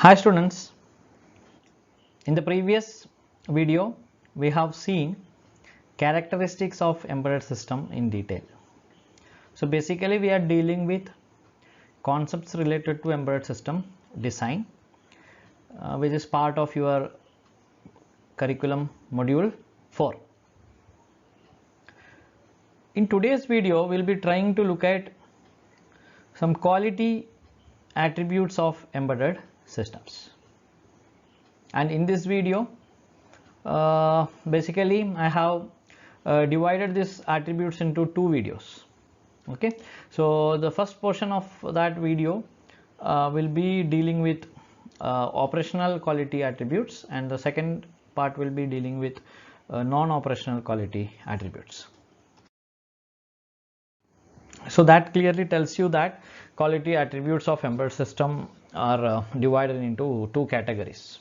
Hi students, in the previous video we have seen characteristics of embedded system in detail. So basically we are dealing with concepts related to embedded system design which is part of your curriculum module 4. In today's video we will be trying to look at some quality attributes of embedded systems. And in this video basically I have divided these attributes into two videos. Okay, so the first portion of that video will be dealing with operational quality attributes, and the second part will be dealing with non-operational quality attributes. So that clearly tells you that quality attributes of embedded system are divided into two categories.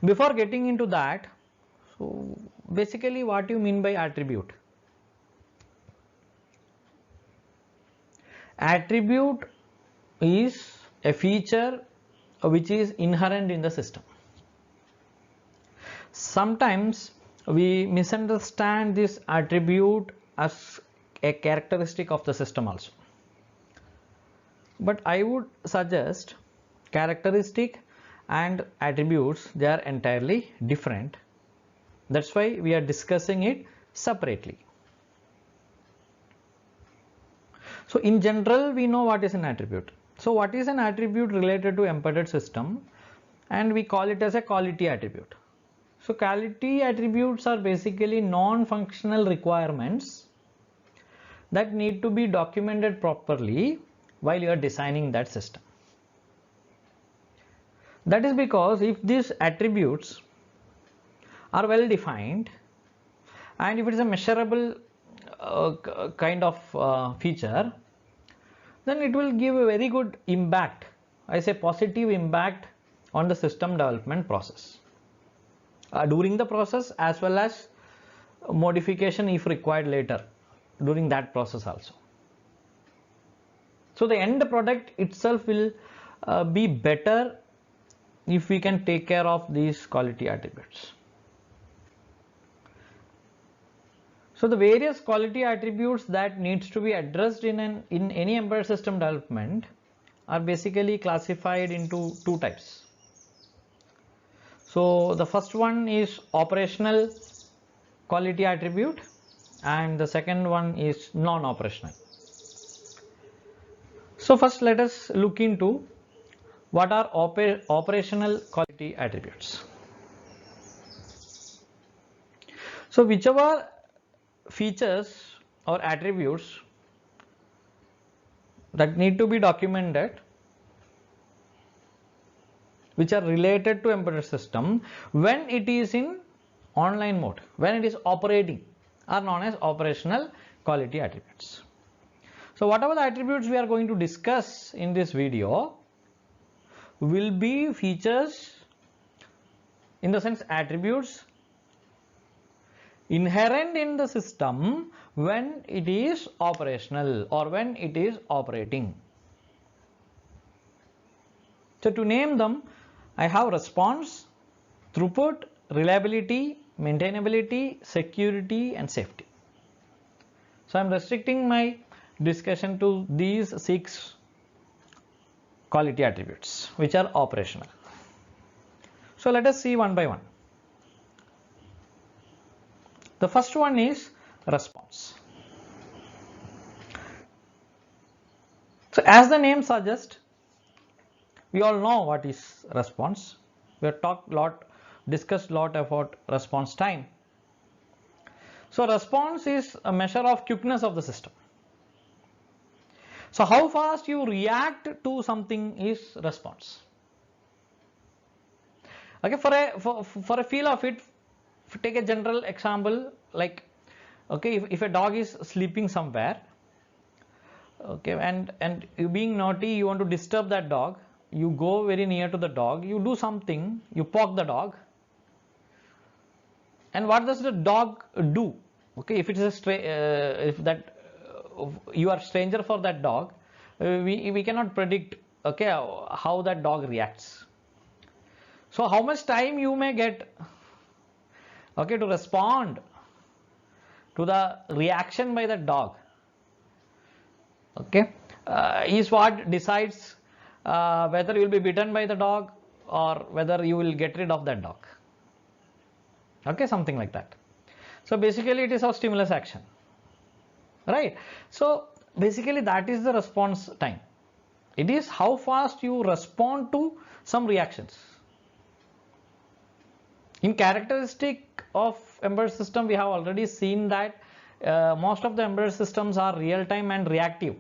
Before getting into that, so basically what you mean by attribute? Attribute is a feature which is inherent in the system. Sometimes we misunderstand this attribute as a characteristic of the system also. But I would suggest characteristic and attributes, they are entirely different. That's why we are discussing it separately. So in general we know what is an attribute. So what is an attribute related to embedded system, and we call it as a quality attribute. So quality attributes are basically non-functional requirements that need to be documented properly while you are designing that system. That is because if these attributes are well defined and if it is a measurable kind of feature, then it will give a very good impact, I say positive impact on the system development process during the process, as well as modification if required later during that process also. So the end product itself will be better if we can take care of these quality attributes. So the various quality attributes that needs to be addressed in any embedded system development are basically classified into two types. So the first one is operational quality attribute, and the second one is non-operational. So first let us look into what are operational quality attributes. So whichever features or attributes that need to be documented which are related to embedded system when it is in online mode, when it is operating, are known as operational quality attributes. So whatever the attributes we are going to discuss in this video will be features, in the sense attributes inherent in the system when it is operational or when it is operating. So to name them, I have response, throughput, reliability, maintainability, security and safety. So I am restricting my discussion to these 6 quality attributes which are operational. So let us see one by one. The first one is response. So as the name suggests, we all know what is response. We have discussed a lot about response time. So response is a measure of quickness of the system. So how fast you react to something is response. Okay, for a feel of it, take a general example, like okay, if a dog is sleeping somewhere, okay, and you being naughty, you want to disturb that dog, you go very near to the dog, you do something, you poke the dog, and what does the dog do? Okay, if it is you are stranger for that dog, we cannot predict, okay, how that dog reacts. So how much time you may get, okay, to respond to the reaction by the dog, okay, is what decides whether you will be bitten by the dog or whether you will get rid of that dog. Okay, something like that. So basically it is of stimulus action, right? So basically that is the response time. It is how fast you respond to some reactions. In characteristic of embedded system, we have already seen that most of the embedded systems are real time and reactive.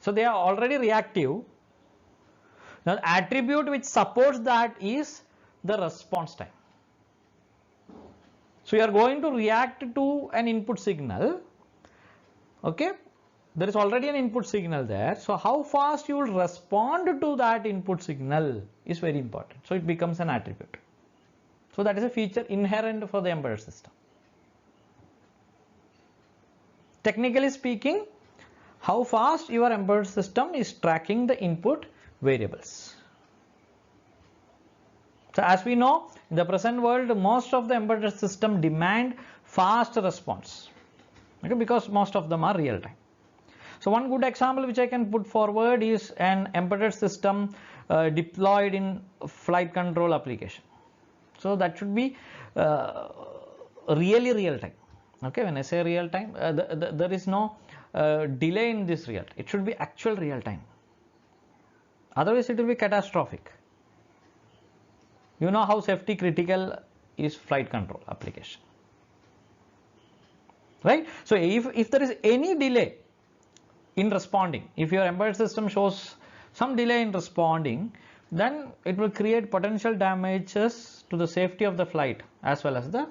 So they are already reactive. Now the attribute which supports that is the response time. So you are going to react to an input signal, okay, there is already an input signal there. So how fast you will respond to that input signal is very important. So it becomes an attribute. So that is a feature inherent for the embedded system. Technically speaking, how fast your embedded system is tracking the input variables. So as we know, in the present world, most of the embedded system demand fast response, okay, because most of them are real time. So one good example which I can put forward is an embedded system deployed in flight control application. So that should be really real time. Okay, when I say real time, there is no delay in this real time. It should be actual real time. Otherwise, it will be catastrophic. You know how safety critical is flight control application, right? So if there is any delay in responding, if your embedded system shows some delay in responding, then it will create potential damages to the safety of the flight as well as the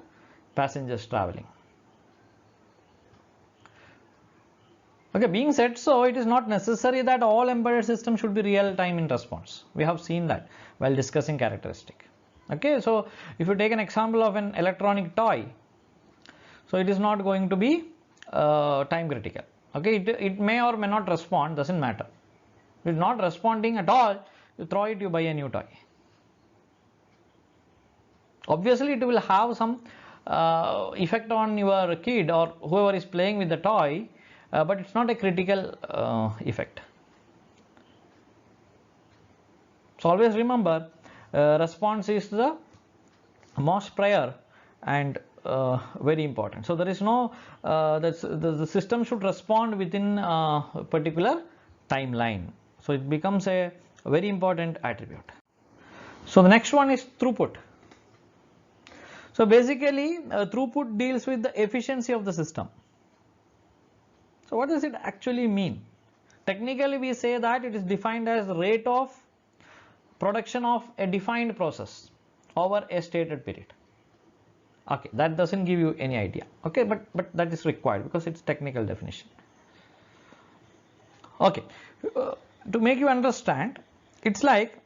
passengers traveling. Okay, being said so, it is not necessary that all embedded systems should be real time in response. We have seen that while discussing characteristic. Okay, so if you take an example of an electronic toy, so it is not going to be time critical. Okay, it may or may not respond, doesn't matter. If it is not responding at all, you throw it, you buy a new toy. Obviously it will have some effect on your kid or whoever is playing with the toy, but it's not a critical effect. So always remember, response is the most prior and very important. So there is no the system should respond within a particular timeline. So it becomes a very important attribute. So the next one is throughput. So basically throughput deals with the efficiency of the system. So what does it actually mean? Technically we say that it is defined as the rate of production of a defined process over a stated period. Okay, that doesn't give you any idea. Okay, but that is required because it's technical definition. Okay, to make you understand, it's like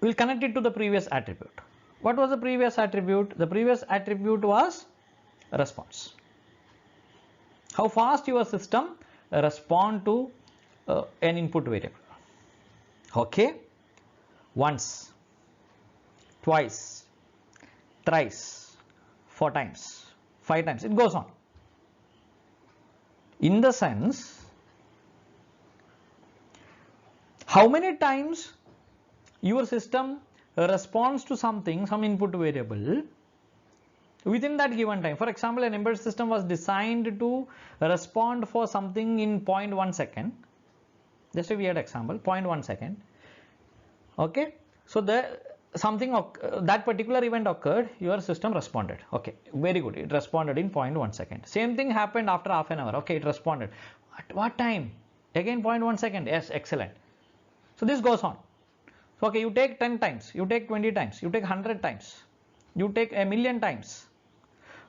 we'll connect it to the previous attribute. What was the previous attribute? The previous attribute was response. How fast your system respond to an input variable. Okay, once, twice, thrice, 4 times, 5 times, it goes on. In the sense, how many times your system responds to something, some input variable within that given time. For example, an embedded system was designed to respond for something in 0.1 second. Just a weird example, 0.1 second. Okay, so that particular event occurred, your system responded. Okay, very good, it responded in 0.1 second. Same thing happened after half an hour. Okay, it responded. At what time? Again 0.1 second. Yes, excellent. So this goes on. So okay, you take 10 times, you take 20 times, you take 100 times, you take 1,000,000 times.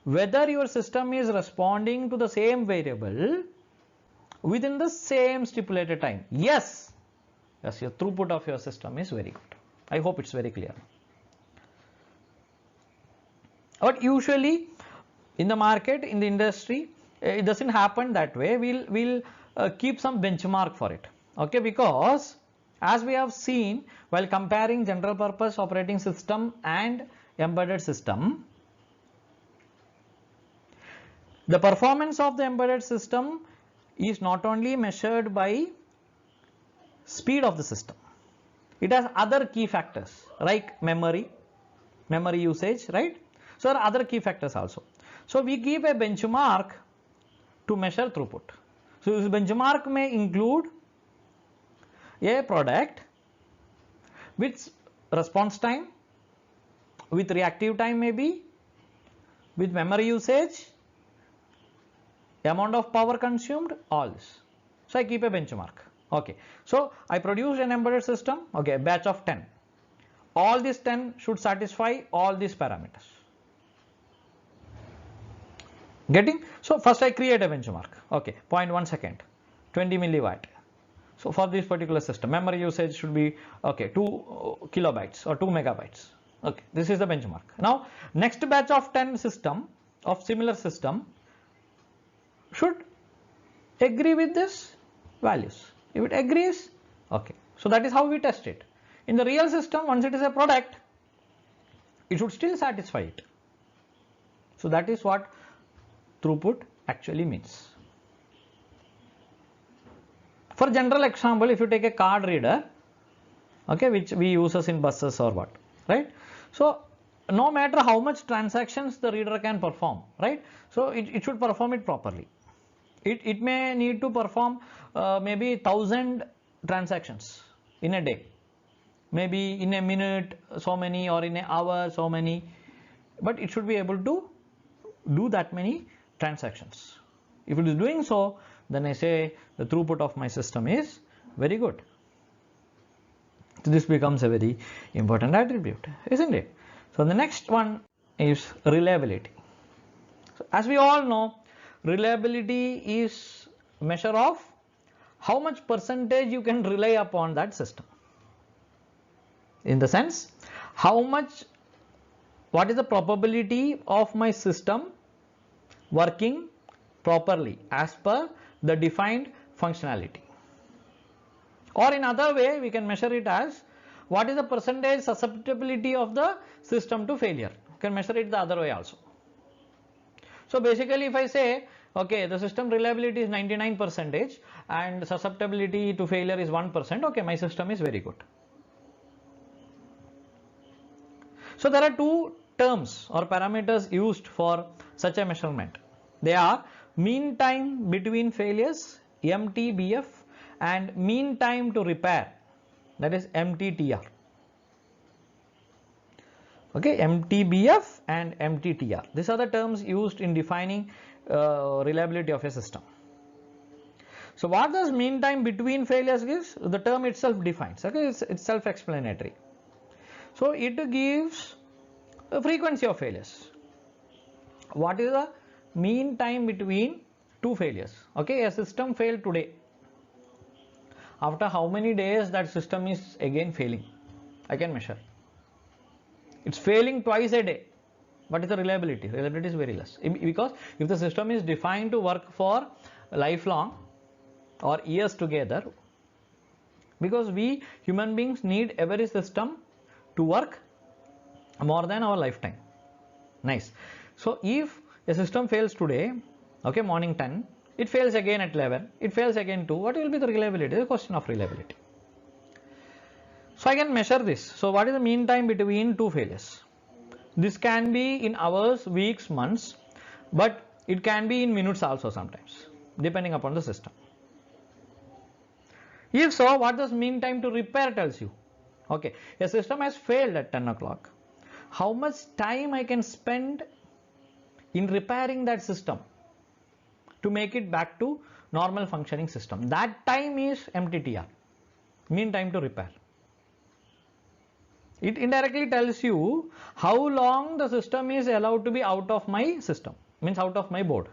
Whether your system is responding to the same variable within the same stipulated time, yes, your throughput of your system is very good. I hope it's very clear. But usually in the market, in the industry, it doesn't happen that way. We'll keep some benchmark for it. Okay, because as we have seen while comparing general purpose operating system and embedded system, the performance of the embedded system is not only measured by speed of the system, it has other key factors like memory usage, right? So there are other key factors also. So we give a benchmark to measure throughput. So this benchmark may include a product with response time, with reactive time maybe, with memory usage, amount of power consumed, all this. So I keep a benchmark. Okay. So I produce an embedded system, okay, a batch of 10. All these 10 should satisfy all these parameters. Getting? So first I create a benchmark. Okay, 0.1 second, 20 milliwatt. So for this particular system, memory usage should be okay 2 kilobytes or 2 megabytes. Okay, this is the benchmark. Now next batch of 10 system of similar system should agree with this values. If it agrees, okay. So that is how we test it. In the real system, once it is a product, it should still satisfy it. So that is what throughput actually means. For general example, if you take a card reader, okay, which we use in buses or what, right? So no matter how much transactions the reader can perform, right? So it should perform it properly. It may need to perform maybe 1000 transactions in a day, maybe in a minute so many, or in an hour so many, but it should be able to do that many transactions. If it is doing so, then I say the throughput of my system is very good. So this becomes a very important attribute, isn't it? So the next one is reliability. So as we all know, reliability is a measure of how much percentage you can rely upon that system. In the sense, what is the probability of my system working properly as per the defined functionality. Or in other way, we can measure it as what is the percentage susceptibility of the system to failure. You can measure it the other way also. So basically if I say, okay, the system reliability is 99% and susceptibility to failure is 1%, okay, my system is very good. So there are two terms or parameters used for such a measurement. They are mean time between failures, MTBF, and mean time to repair, that is MTTR. Okay, MTBF and MTTR. These are the terms used in defining reliability of a system. So what does mean time between failures gives? The term itself defines. Okay, it's self-explanatory. So it gives a frequency of failures. What is the mean time between two failures? Okay, a system failed today. After how many days that system is again failing? I can measure. It's failing twice a day. What is the reliability? Reliability is very less, because if the system is defined to work for lifelong or years together, because we human beings need every system to work more than our lifetime. Nice. So if a system fails today, okay, morning 10, it fails again at 11, it fails again 2, what will be the reliability? The question of reliability. So I can measure this. So what is the mean time between two failures? This can be in hours, weeks, months, but it can be in minutes also sometimes, depending upon the system. If so, what does mean time to repair tells you? Okay, a system has failed at 10 o'clock. How much time I can spend in repairing that system to make it back to normal functioning system? That time is MTTR, mean time to repair. It indirectly tells you how long the system is allowed to be out of my system, means out of my board.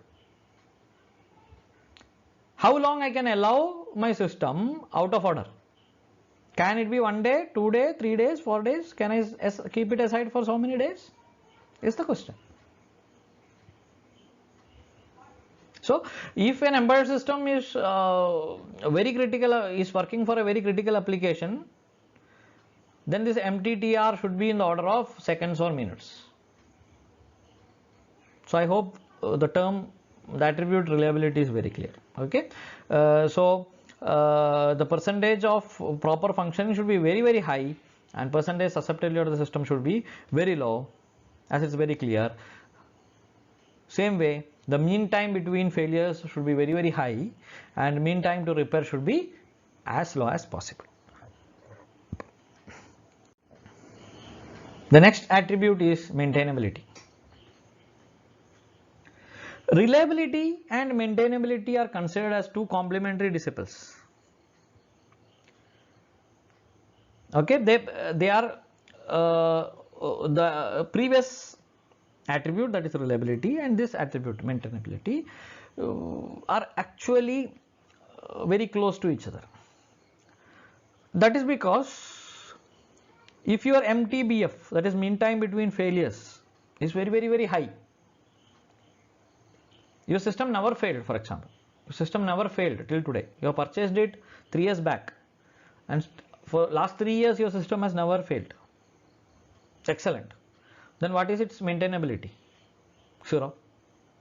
How long I can allow my system out of order? Can it be 1 day, 2 days, 3 days, 4 days? Can I keep it aside for so many days? Is the question. So if an embedded system is very critical, is working for a very critical application, then this MTTR should be in the order of seconds or minutes. So I hope the attribute reliability is very clear. Okay. The percentage of proper functioning should be very high, and percentage susceptibility of the system should be very low, as it's very clear. Same way, the mean time between failures should be very high, and mean time to repair should be as low as possible. The next attribute is maintainability. Reliability and maintainability are considered as two complementary disciples. Okay, they are the previous attribute, that is reliability, and this attribute maintainability are actually very close to each other. That is because if your MTBF, that is mean time between failures, is very high, your system never failed. For example, your system never failed till today. You have purchased it 3 years back, and for last 3 years your system has never failed. It's excellent. Then what is its maintainability? Zero,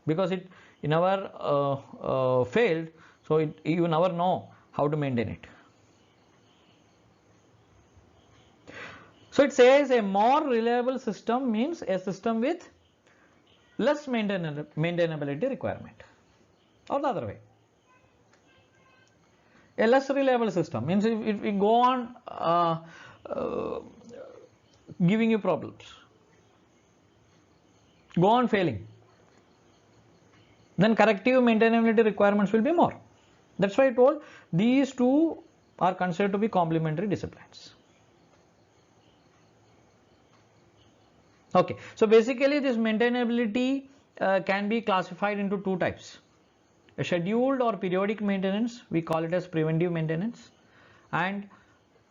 because it never failed, so you never know how to maintain it. So it says a more reliable system means a system with less maintainability requirement, or the other way. A less reliable system means if we go on giving you problems, go on failing, then corrective maintainability requirements will be more. That's why I told these two are considered to be complementary disciplines. Okay, so basically this maintainability can be classified into two types. A scheduled or periodic maintenance, we call it as preventive maintenance, and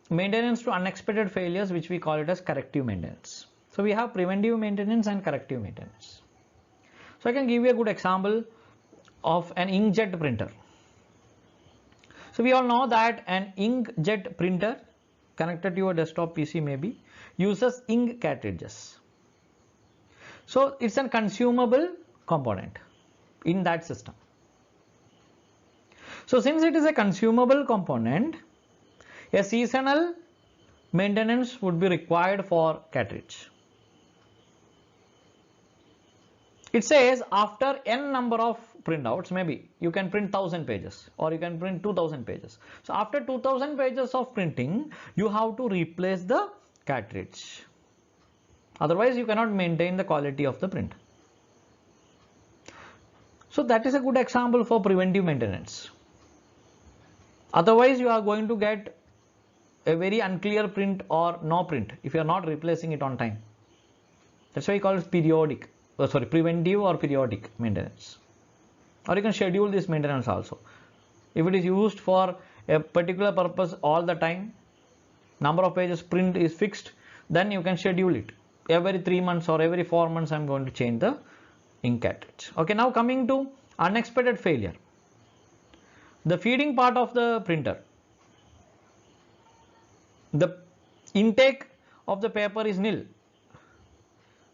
maintenance to unexpected failures, which we call it as corrective maintenance. So we have preventive maintenance and corrective maintenance. So I can give you a good example of an inkjet printer. So we all know that an inkjet printer connected to your desktop PC maybe uses ink cartridges. So it's a consumable component in that system. So since it is a consumable component, a seasonal maintenance would be required for cartridge. It says after n number of printouts, maybe you can print 1000 pages or you can print 2000 pages. So after 2000 pages of printing, you have to replace the cartridge. Otherwise, you cannot maintain the quality of the print. So that is a good example for preventive maintenance. Otherwise, you are going to get a very unclear print or no print if you are not replacing it on time. That's why we call it preventive or periodic maintenance. Or you can schedule this maintenance also. If it is used for a particular purpose all the time, number of pages print is fixed, then you can schedule it. Every 3 months or every 4 months I am going to change the ink cartridge. Okay, now coming to unexpected failure. The feeding part of the printer, the intake of the paper is nil,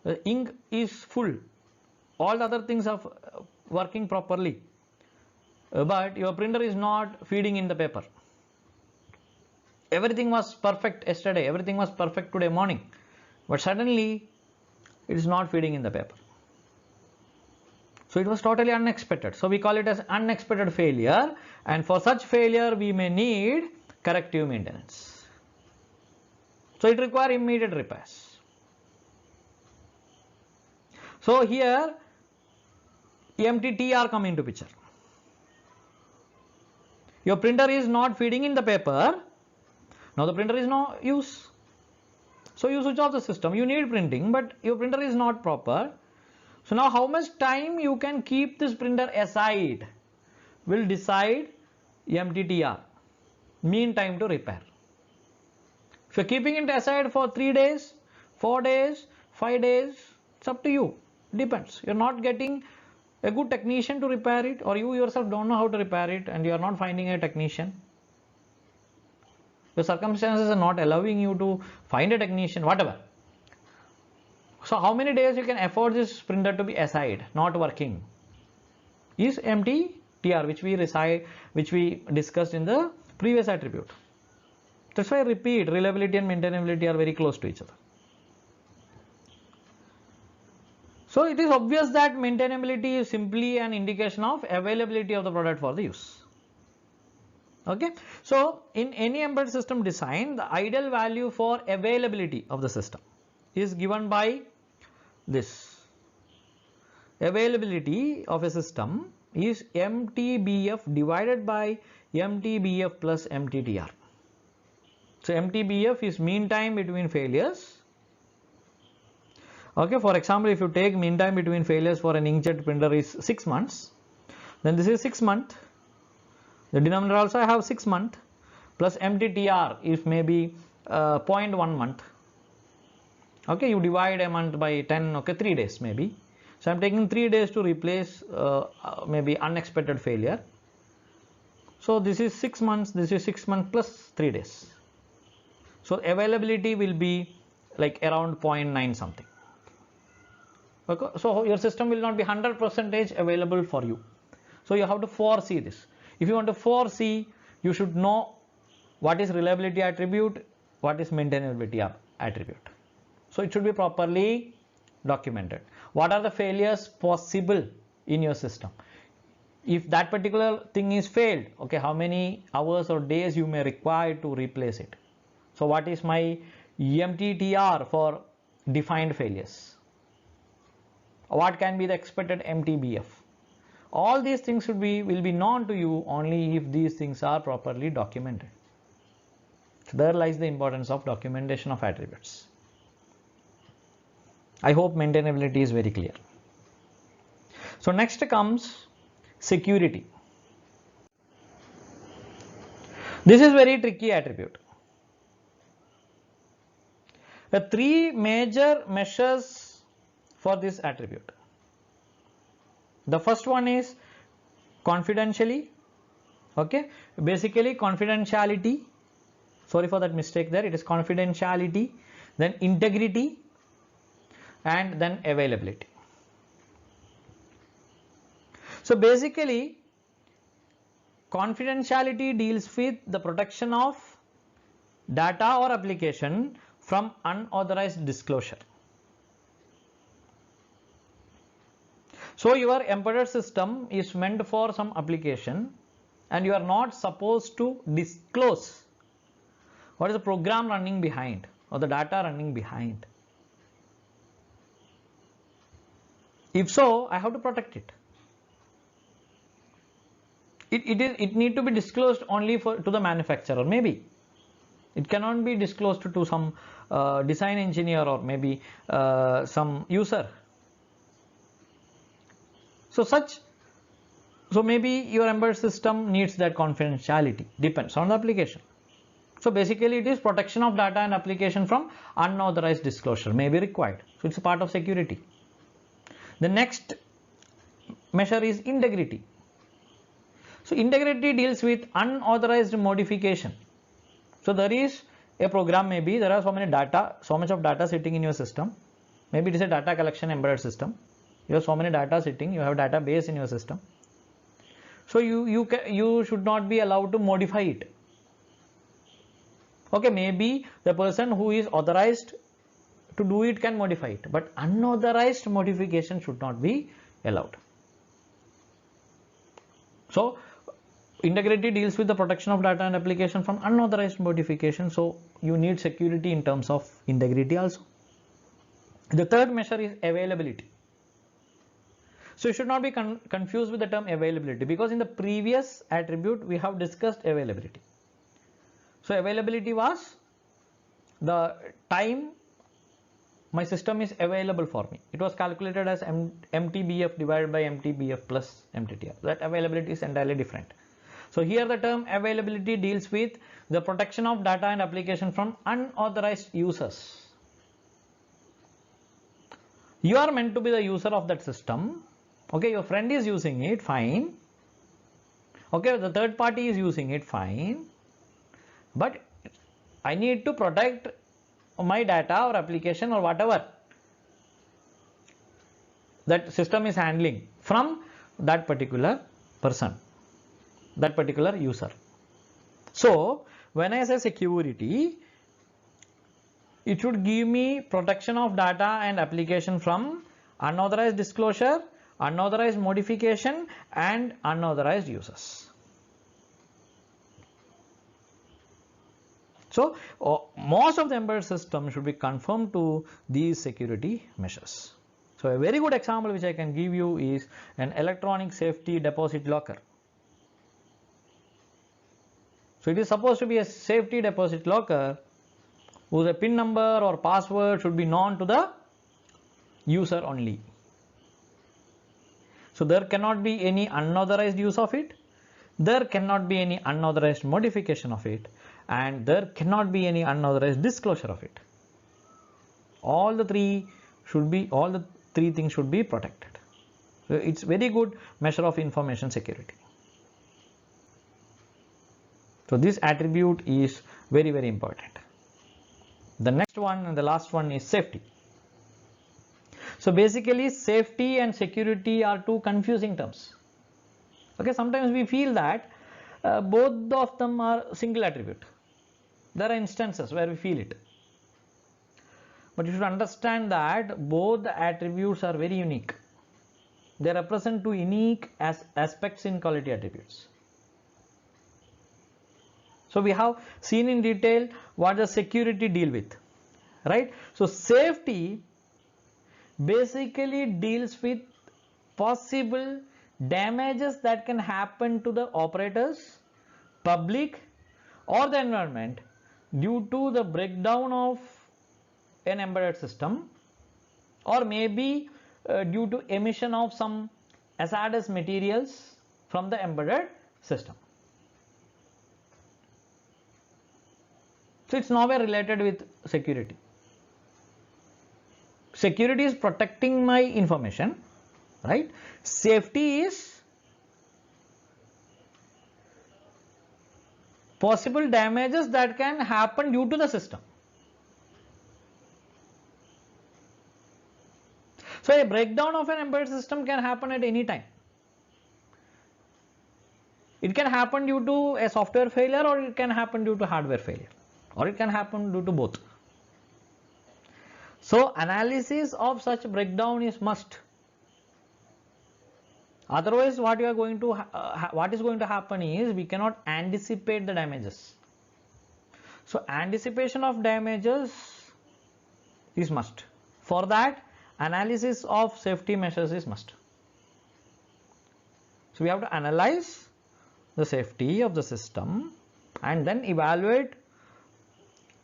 the ink is full, all the other things are working properly, but your printer is not feeding in the paper. Everything was perfect yesterday, everything was perfect today morning, but suddenly it is not feeding in the paper. So it was totally unexpected. So we call it as unexpected failure, and for such failure we may need corrective maintenance. So it requires immediate repairs. So here MTTR come into picture. Your printer is not feeding in the paper. Now the printer is no use. So you switch off the system. You need printing, but your printer is not proper. So now how much time you can keep this printer aside will decide MTTR, mean time to repair. If you are keeping it aside for 3 days, 4 days, 5 days, it's up to you. Depends. You are not getting a good technician to repair it, or you yourself don't know how to repair it and you are not finding a technician. The circumstances are not allowing you to find a technician, whatever. So how many days you can afford this printer to be aside, not working? Is MTTR, which we discussed in the previous attribute. That's why I repeat, reliability and maintainability are very close to each other. So it is obvious that maintainability is simply an indication of availability of the product for the use. Okay. So in any embedded system design, the ideal value for availability of the system is given by this. Availability of a system is MTBF divided by MTBF plus MTTR. So MTBF is mean time between failures. Okay, for example, if you take mean time between failures for an inkjet printer is 6 months, then this is 6 months. The denominator also I have 6 months plus MTTR if maybe 0.1 month. Okay, you divide a month by 10, okay, 3 days maybe. So I am taking 3 days to replace maybe unexpected failure. So this is 6 months, this is 6 months plus 3 days. So availability will be like around 0.9 something. Okay, so your system will not be 100% available for you. So you have to foresee this. If you want to foresee, you should know what is reliability attribute, what is maintainability attribute. So it should be properly documented. What are the failures possible in your system? If that particular thing is failed, okay, how many hours or days you may require to replace it? So what is my MTTR for defined failures? What can be the expected MTBF? All these things will be known to you only if these things are properly documented. So there lies the importance of documentation of attributes. I hope maintainability is very clear. So next comes security. This is very tricky attribute. The 3 major measures for this attribute. The first one is confidentially. Okay, basically confidentiality. Sorry for that mistake there. It is confidentiality, then integrity, and then availability. So basically, confidentiality deals with the protection of data or application from unauthorized disclosure. So your embedded system is meant for some application and you are not supposed to disclose what is the program running behind or the data running behind. If so, I have to protect it. It need to be disclosed only to the manufacturer. Maybe it cannot be disclosed to some design engineer or maybe some user. So maybe your embedded system needs that confidentiality, depends on the application. So basically it is protection of data and application from unauthorized disclosure may be required. So it's a part of security. The next measure is integrity. So integrity deals with unauthorized modification. So there is a program, maybe there are so much of data sitting in your system. Maybe it is a data collection embedded system. You have so many data sitting, you have database in your system. So you should not be allowed to modify it. Okay, maybe the person who is authorized to do it can modify it, but unauthorized modification should not be allowed. So integrity deals with the protection of data and application from unauthorized modification. So you need security in terms of integrity also. The third measure is availability. So you should not be confused with the term availability, because in the previous attribute we have discussed availability. So availability was the time my system is available for me. It was calculated as MTBF divided by MTBF plus MTTR. That availability is entirely different. So here the term availability deals with the protection of data and application from unauthorized users. You are meant to be the user of that system. Okay, your friend is using it, fine. Okay, the third party is using it, fine. But I need to protect my data or application or whatever that system is handling from that particular person, that particular user. So when I say security, it should give me protection of data and application from unauthorized disclosure, unauthorized modification and unauthorized users. So most of the embedded system should be conformed to these security measures. So a very good example which I can give you is an electronic safety deposit locker. So it is supposed to be a safety deposit locker whose PIN number or password should be known to the user only. So there cannot be any unauthorized use of it, there cannot be any unauthorized modification of it, and there cannot be any unauthorized disclosure of it. All the three things should be protected. So it's very good measure of information security. So this attribute is very, very important. The next one and the last one is safety. So basically safety and security are two confusing terms. Okay, sometimes we feel that both of them are single attribute. There are instances where we feel it. But you should understand that both the attributes are very unique. They represent two unique aspects in quality attributes. So we have seen in detail what the security deal with, right? So safety basically deals with possible damages that can happen to the operators, public or the environment due to the breakdown of an embedded system, or maybe due to emission of some hazardous materials from the embedded system. So it's nowhere related with security. Security is protecting my information, right? Safety is possible damages that can happen due to the system. So a breakdown of an embedded system can happen at any time. It can happen due to a software failure, or it can happen due to hardware failure, or it can happen due to both. So analysis of such breakdown is must. Otherwise what is going to happen is we cannot anticipate the damages. So anticipation of damages is must. For that, analysis of safety measures is must. So we have to analyze the safety of the system and then evaluate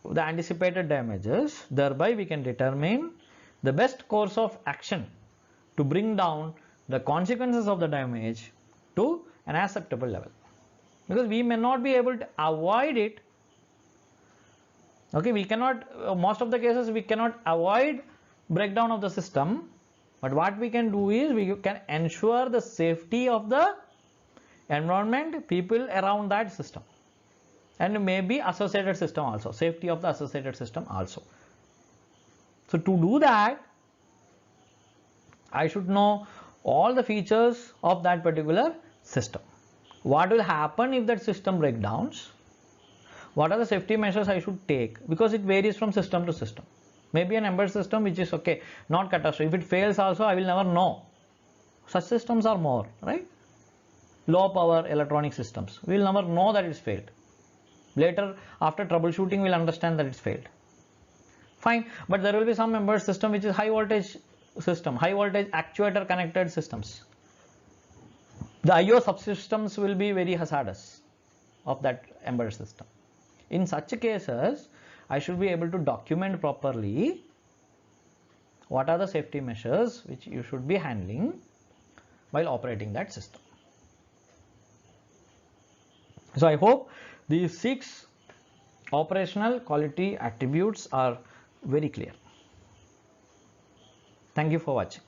the anticipated damages. Thereby we can determine the best course of action to bring down the consequences of the damage to an acceptable level, because we may not be able to avoid it. Okay, we cannot, most of the cases we cannot avoid breakdown of the system, but what we can do is we can ensure the safety of the environment, people around that system, and maybe associated system also, safety of the associated system also. So to do that, I should know all the features of that particular system. What will happen if that system breakdowns? What are the safety measures I should take? Because it varies from system to system. Maybe an embedded system which is okay, not catastrophic. If it fails also, I will never know. Such systems are more, right? Low power electronic systems. We will never know that it's failed. Later, after troubleshooting, we'll understand that it's failed. Fine, but there will be some embedded system which is high voltage system, high voltage actuator connected systems. The IO subsystems will be very hazardous of that embedded system. In such cases, I should be able to document properly what are the safety measures which you should be handling while operating that system. So I hope these 6 operational quality attributes are very clear. Thank you for watching.